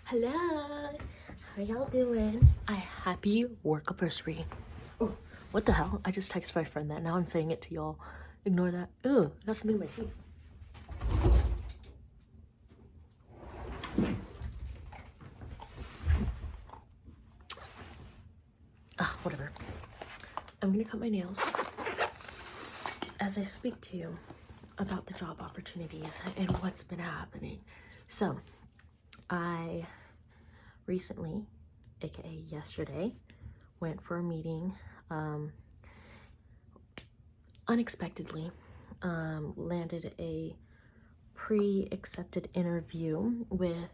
Hello, how y'all doing? Happy work anniversary. Oh, what the hell? I just texted my friend that. Now I'm saying it to y'all. Ignore that. Ugh, I got something in my teeth. Whatever. I'm gonna cut my nails as I speak to you about the job opportunities and what's been happening. So, I recently, aka yesterday, went for a meeting unexpectedly. Landed a pre-accepted interview with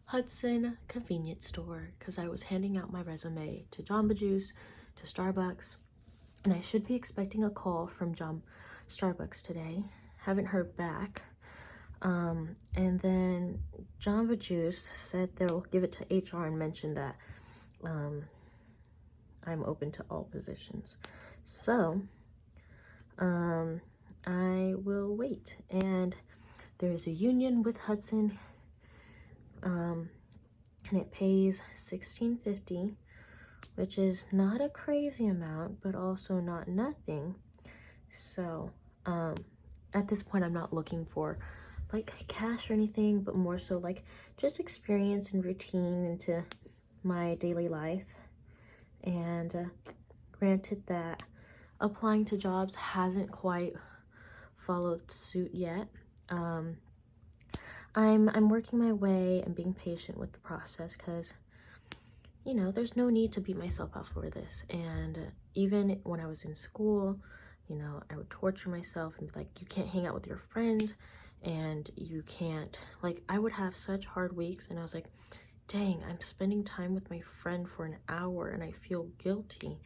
Hudson convenience store because I was handing out my resume to Jamba Juice, to Starbucks, and I should be expecting a call from Starbucks today. Haven't heard back. And then Jamba Juice said they'll give it to HR and mention that I'm open to all positions. So I will wait. And there's a union with Hudson, and it pays $16.50, which is not a crazy amount, but also not nothing. So at this point, I'm not looking for like cash or anything, but more so like just experience and routine into my daily life. And granted that applying to jobs hasn't quite followed suit yet. I'm working my way and being patient with the process because, you know, there's no need to beat myself up for this. And even when I was in school, you know, I would torture myself and be like, you can't hang out with your friends and you can't, like, I would have such hard weeks and I was like, dang, I'm spending time with my friend for an hour and I feel guilty,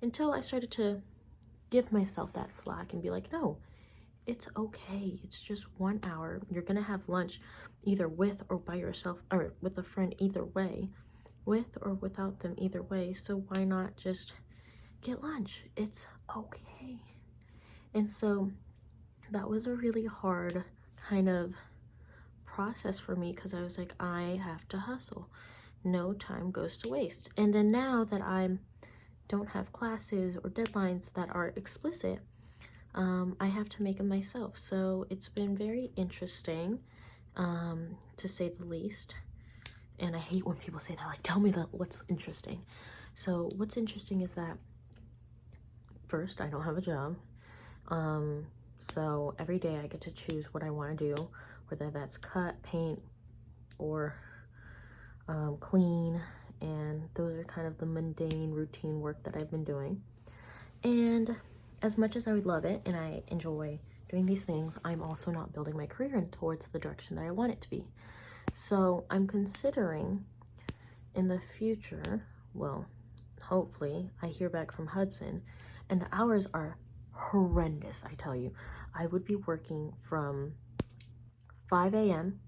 until I started to give myself that slack and be like, no, it's okay. It's just 1 hour. You're gonna have lunch either with or by yourself, or with a friend, either way, with or without them, either way. So why not just get lunch? It's okay. And so that was a really hard kind of process for me because I was like, I have to hustle. No time goes to waste. And then now that I don't have classes or deadlines that are explicit, I have to make them myself. So it's been very interesting, to say the least. And I hate when people say that, like, tell me what's interesting. So what's interesting is that, first, I don't have a job. So every day I get to choose what I want to do, whether that's cut, paint, or clean. And those are kind of the mundane routine work that I've been doing. And as much as I would love it and I enjoy doing these things, I'm also not building my career in towards the direction that I want it to be. So I'm considering in the future, well, hopefully I hear back from Hudson, and the hours are horrendous, I tell you. I would be working from 5 a.m.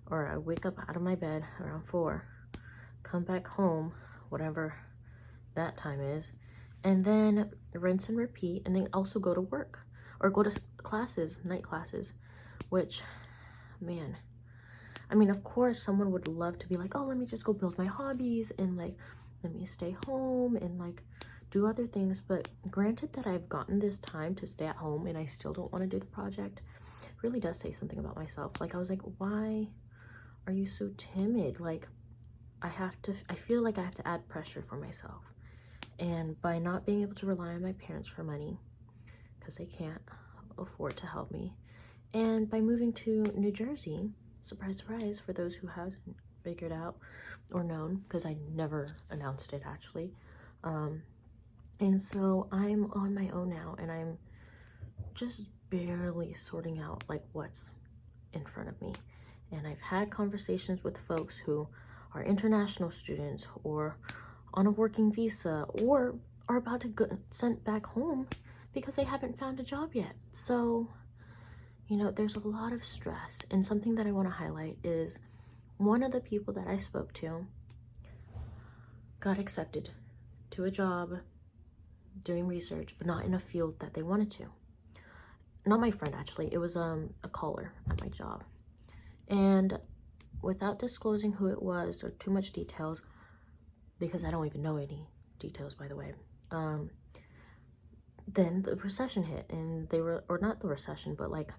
or I wake up out of my bed around 4, come back home, whatever that time is, and then rinse and repeat, and then also go to work or go to classes, night classes, which, man, I mean, of course, someone would love to be like, oh, let me just go build my hobbies and like, let me stay home and like do other things. But granted that I've gotten this time to stay at home and I still don't want to do the project, it really does say something about myself. Like, I was like, why are you so timid? Like, I feel like I have to add pressure for myself. And by not being able to rely on my parents for money, because they can't afford to help me, and by moving to New Jersey, surprise, surprise, for those who haven't figured out or known, because I never announced it actually. And so I'm on my own now, and I'm just barely sorting out like what's in front of me. And I've had conversations with folks who are international students or on a working visa or are about to get sent back home because they haven't found a job yet. So, you know, there's a lot of stress. And something that I want to highlight is one of the people that I spoke to got accepted to a job doing research, but not in a field that they wanted to. Not my friend, actually. It was a caller at my job. And without disclosing who it was or too much details, because I don't even know any details, by the way, then the recession hit, and they were, or not the recession, but like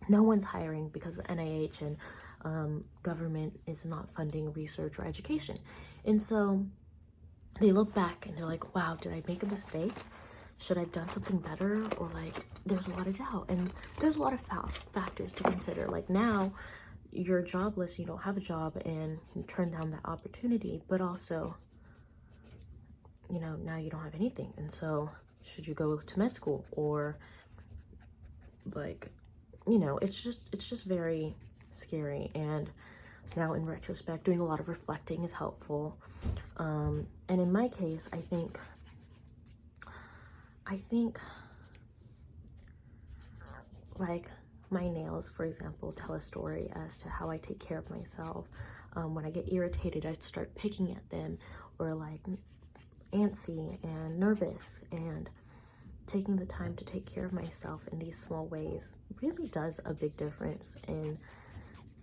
no one's hiring because the NIH and government is not funding research or education. And so they look back and they're like, wow, did I make a mistake? Should I have done something better? Or like, there's a lot of doubt, and there's a lot of factors to consider. Like, now you're jobless, you don't have a job, and you turn down that opportunity, but also, you know, now you don't have anything. And so should you go to med school? Or like, you know, it's just very scary. And now in retrospect, doing a lot of reflecting is helpful. And in my case, I think like my nails, for example, tell a story as to how I take care of myself. When I get irritated, I start picking at them, or like antsy and nervous, and taking the time to take care of myself in these small ways really does a big difference in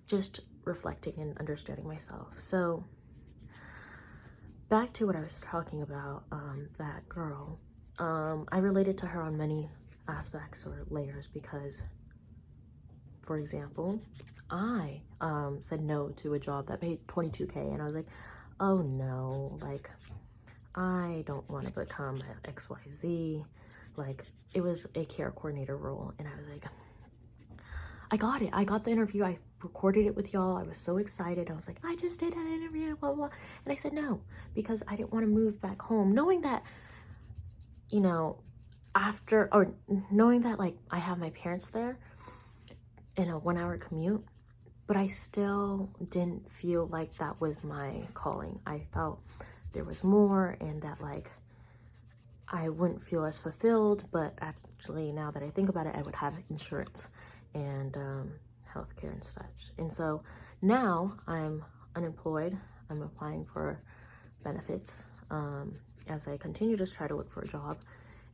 just reflecting and understanding myself. So back to what I was talking about, that girl, I related to her on many aspects or layers, because, for example, I said no to a job that paid $22K, and I was like, oh no, like, I don't want to become XYZ. Like, it was a care coordinator role, and I was like, I got it. I got the interview. I recorded it with y'all. I was so excited. I was like, I just did an interview, blah, blah. And I said no, because I didn't want to move back home, knowing that, you know, knowing that like I have my parents there in a 1-hour commute, but I still didn't feel like that was my calling. I felt there was more, and that like I wouldn't feel as fulfilled. But actually, now that I think about it, I would have insurance and healthcare and such. And so now I'm unemployed. I'm applying for benefits as I continue to try to look for a job.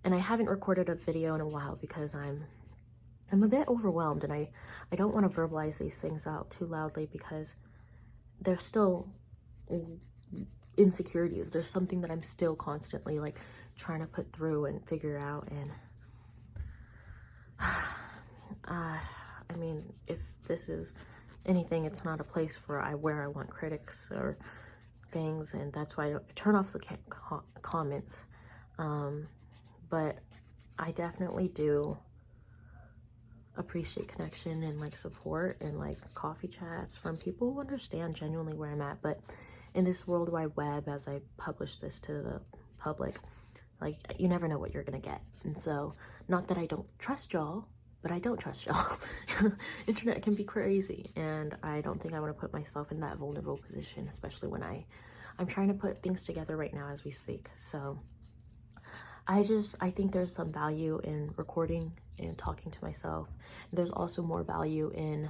And I haven't recorded a video in a while because I'm a bit overwhelmed, and I don't want to verbalize these things out too loudly, because there's still insecurities. There's something that I'm still constantly like trying to put through and figure out. And I mean, if this is anything, it's not a place where I want critics or things, and that's why I turn off the comments. But I definitely do appreciate connection and like support and like coffee chats from people who understand genuinely where I'm at. But in this World Wide Web, as I publish this to the public, like, you never know what you're gonna get. And so, not that I don't trust y'all, but I don't trust y'all. Internet can be crazy, and I don't think I want to put myself in that vulnerable position, especially when I'm trying to put things together right now as we speak. So I think there's some value in recording and talking to myself. There's also more value in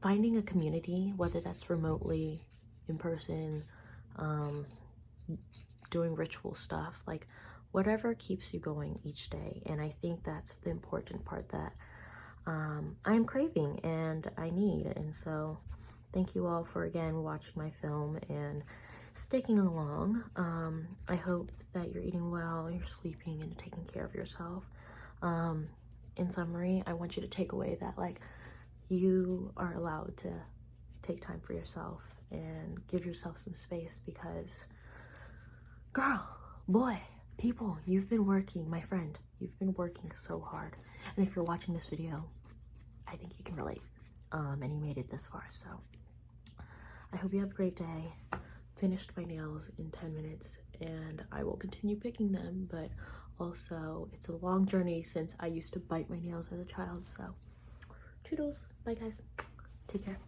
finding a community, whether that's remotely, in person, doing ritual stuff, like whatever keeps you going each day. And I think that's the important part that I'm craving and I need. And so thank you all for, again, watching my film and sticking along. I hope that you're eating well, you're sleeping, and taking care of yourself. In summary, I want you to take away that like you are allowed to take time for yourself and give yourself some space, because girl, boy, people, you've been working, my friend, you've been working so hard. And if you're watching this video, I think you can relate, and you made it this far. So I hope you have a great day. Finished my nails in 10 minutes, and I will continue picking them, but also it's a long journey since I used to bite my nails as a child. So toodles, bye guys, take care.